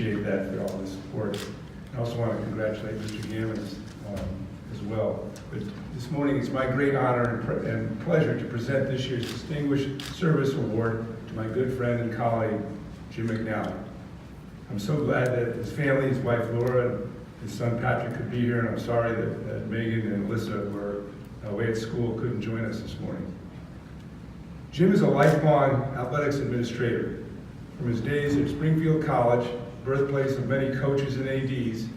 appreciate that for all the support. I also want to congratulate Mr. Gammons as well. But this morning, it's my great honor and pleasure to present this year's Distinguished Service Award to my good friend and colleague, Jim McNally. I'm so glad that his family, his wife Laura, and his son Patrick could be here, and I'm sorry that Megan and Alyssa were away at school, couldn't join us this morning. Jim is a lifelong athletics administrator. From his days at Springfield College, birthplace of many coaches and ADs,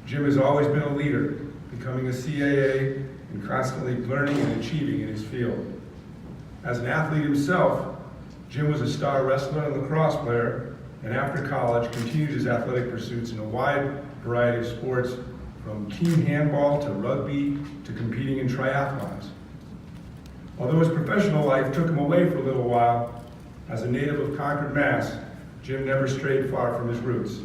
Jim has always been a leader, becoming a C.A.A. and constantly learning and achieving in his field. As an athlete himself, Jim was a star wrestler and lacrosse player, and after college continued his athletic pursuits in a wide variety of sports, from team handball to rugby to competing in triathlons. Although his professional life took him away for a little while, as a native of Concord, Mass., Jim never strayed far from his roots.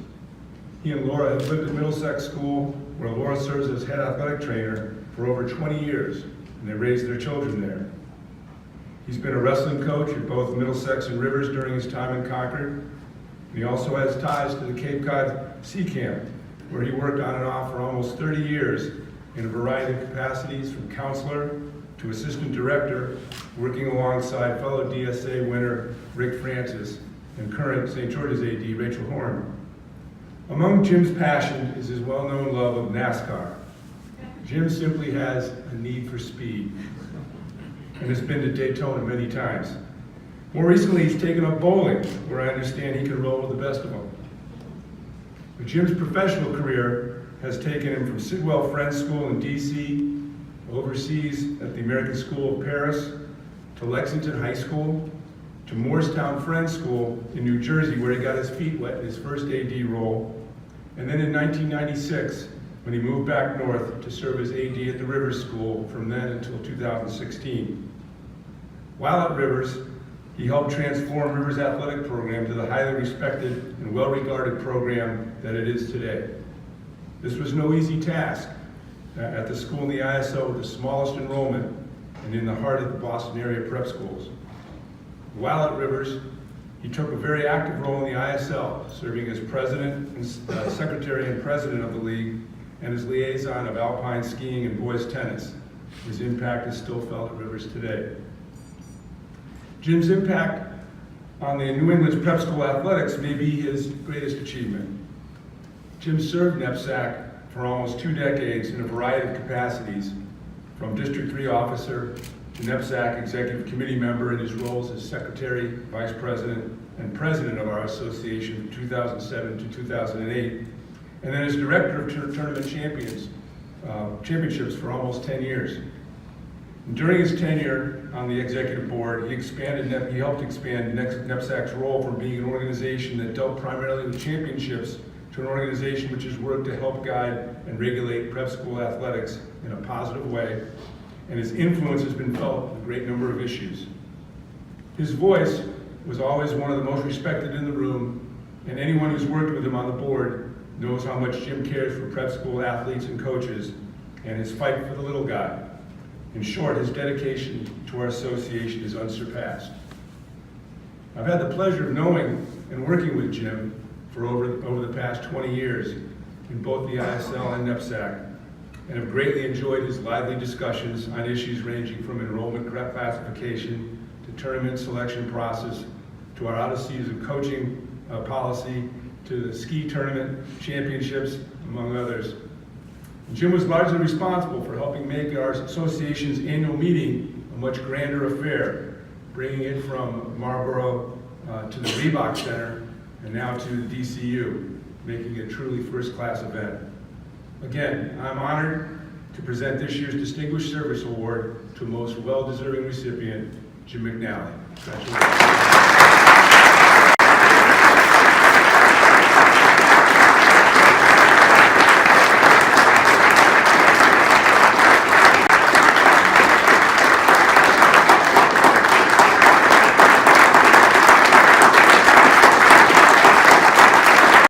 He and Laura have lived at Middlesex School, where Laura serves as head athletic trainer for over 20 years, and they raised their children there. He's been a wrestling coach at both Middlesex and Rivers during his time in Concord, and he also has ties to the Cape Cod Sea Camp, where he worked on and off for almost 30 years in a variety of capacities, from counselor to assistant director, working alongside fellow DSA winner Rick Francis and current St. George's AD Rachel Horn. Among Jim's passion is his well-known love of NASCAR. Jim simply has a need for speed and has been to Daytona many times. More recently, he's taken up bowling, where I understand he can roll with the best of them. But Jim's professional career has taken him from Sidwell Friends School in DC, overseas at the American School of Paris, to Lexington High School, to Morristown Friends School in New Jersey, where he got his feet wet in his first AD role, and then in 1996, when he moved back north to serve as AD at the Rivers School from then until 2016. While at Rivers, he helped transform Rivers' athletic program to the highly respected and well-regarded program that it is today. This was no easy task at the school in the ISO with the smallest enrollment and in the heart of the Boston area prep schools. While at Rivers, he took a very active role in the ISL, serving as president and secretary and president of the league, and as liaison of alpine skiing and boys tennis. His impact is still felt at Rivers today. Jim's impact on the New England's prep school athletics may be his greatest achievement. Jim served NEPSAC for almost 2 decades in a variety of capacities, from District 3 officer to NEPSAC executive committee member in his roles as secretary, vice president, and president of our association from 2007 to 2008, and then as director of tournament championships for almost 10 years. And during his tenure on the executive board, he helped expand NEPSAC's role from being an organization that dealt primarily with championships to an organization which has worked to help guide and regulate prep school athletics in a positive way, and his influence has been felt in a great number of issues. His voice was always one of the most respected in the room, and anyone who's worked with him on the board knows how much Jim cares for prep school athletes and coaches and his fight for the little guy. In short, his dedication to our association is unsurpassed. I've had the pleasure of knowing and working with Jim for over the past 20 years in both the ISL and NEPSAC, and have greatly enjoyed his lively discussions on issues ranging from enrollment classification to tournament selection process, to our out-of-season coaching policy, to the ski tournament championships, among others. Jim was largely responsible for helping make our association's annual meeting a much grander affair, bringing it from Marlboro to the Reebok Center and now to the DCU, making it a truly first-class event. Again, I'm honored to present this year's Distinguished Service Award to a most well-deserving recipient, Jim McNally. Congratulations.